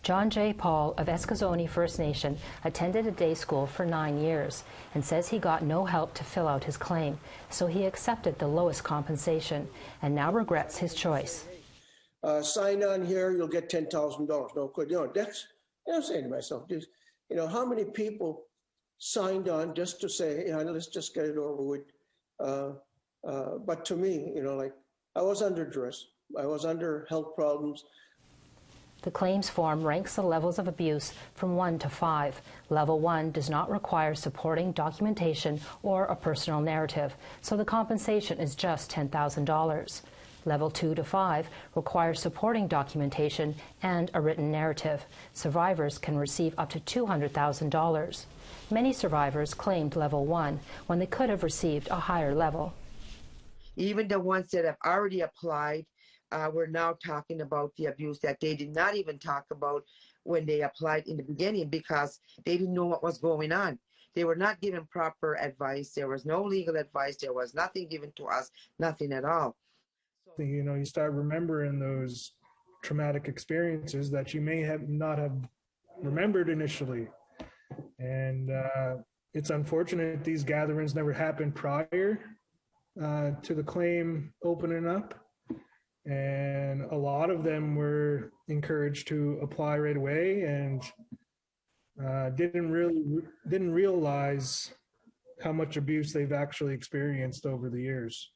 John J. Paul of Eskasoni First Nation attended a day school for 9 years and says he got no help to fill out his claim, so he accepted the lowest compensation and now regrets his choice. Sign on here, you'll get $10,000. No good. I'm saying to myself, how many people signed on just to say, let's just get it over with. But to me, I was under duress. I was under health problems. The claims form ranks the levels of abuse from 1 to 5. Level 1 does not require supporting documentation or a personal narrative, so the compensation is just $10,000. Level 2 to 5 requires supporting documentation and a written narrative. Survivors can receive up to $200,000. Many survivors claimed Level 1 when they could have received a higher level. Even the ones that have already applied, we're now talking about the abuse that they did not even talk about when they applied in the beginning because they didn't know what was going on. They were not given proper advice. There was no legal advice. There was nothing given to us, nothing at all. You start remembering those traumatic experiences that you may not have remembered initially. And it's unfortunate these gatherings never happened prior to the claim opening up. And a lot of them were encouraged to apply right away and didn't realize how much abuse they've actually experienced over the years.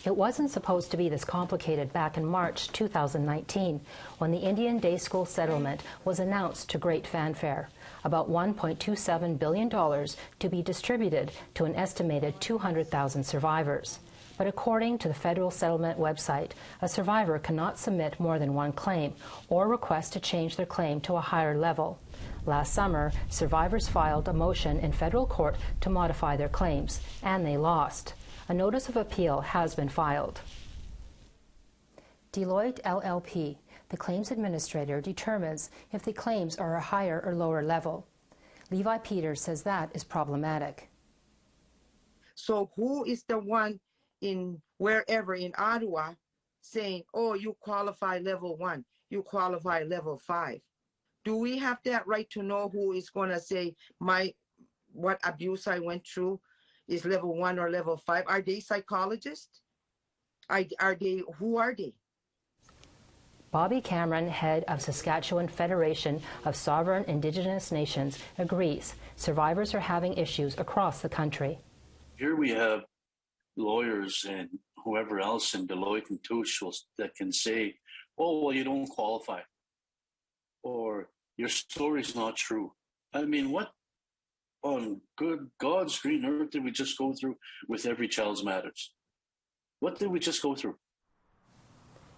It wasn't supposed to be this complicated back in March 2019 when the Indian Day School settlement was announced to great fanfare, about $1.27 billion to be distributed to an estimated 200,000 survivors. But according to the federal settlement website, a survivor cannot submit more than one claim or request to change their claim to a higher level. Last summer, survivors filed a motion in federal court to modify their claims, and they lost. A notice of appeal has been filed. Deloitte LLP, the claims administrator, determines if the claims are a higher or lower level. Levi Peters says that is problematic. So who is the one in wherever in Ottawa saying, oh, you qualify level 1, you qualify level 5? Do we have that right to know who is going to say what abuse I went through is level 1 or level 5? Are they psychologists? Who are they? Bobby Cameron, head of Saskatchewan Federation of Sovereign Indigenous Nations, agrees survivors are having issues across the country. Here we have lawyers and whoever else in Deloitte and Touche that can say, oh, well, you don't qualify, or your story's not true. I mean, what on good God's green earth did we just go through with Every Child's Matters? What did we just go through?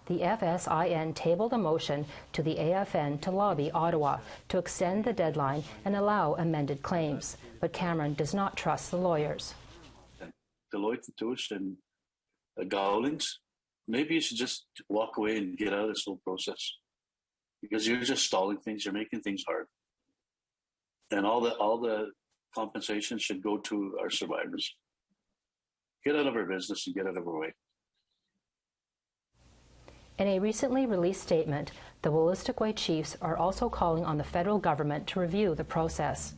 The FSIN tabled a motion to the AFN to lobby Ottawa to extend the deadline and allow amended claims, but Cameron does not trust the lawyers. Deloitte and Touche and Gowlings, maybe you should just walk away and get out of this whole process, because you're just stalling things. You're making things hard, and all the compensation should go to our survivors. Get out of our business and get out of our way. In a recently released statement, the Ballistic Way chiefs are also calling on the federal government to review the process.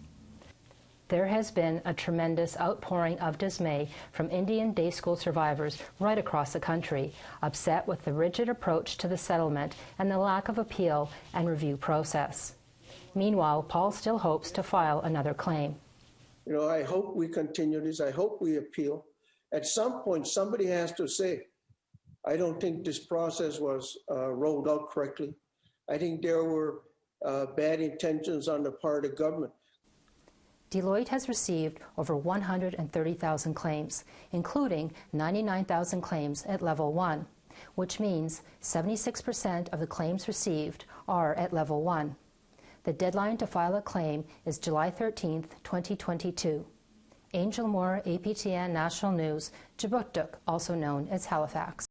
There has been a tremendous outpouring of dismay from Indian Day School survivors right across the country, upset with the rigid approach to the settlement and the lack of appeal and review process. Meanwhile, Paul still hopes to file another claim. I hope we continue this. I hope we appeal. At some point, somebody has to say, I don't think this process was rolled out correctly. I think there were bad intentions on the part of government. Deloitte has received over 130,000 claims, including 99,000 claims at Level 1, which means 76% of the claims received are at Level 1. The deadline to file a claim is July 13th, 2022. Angel Moore, APTN National News, Djibouti, also known as Halifax.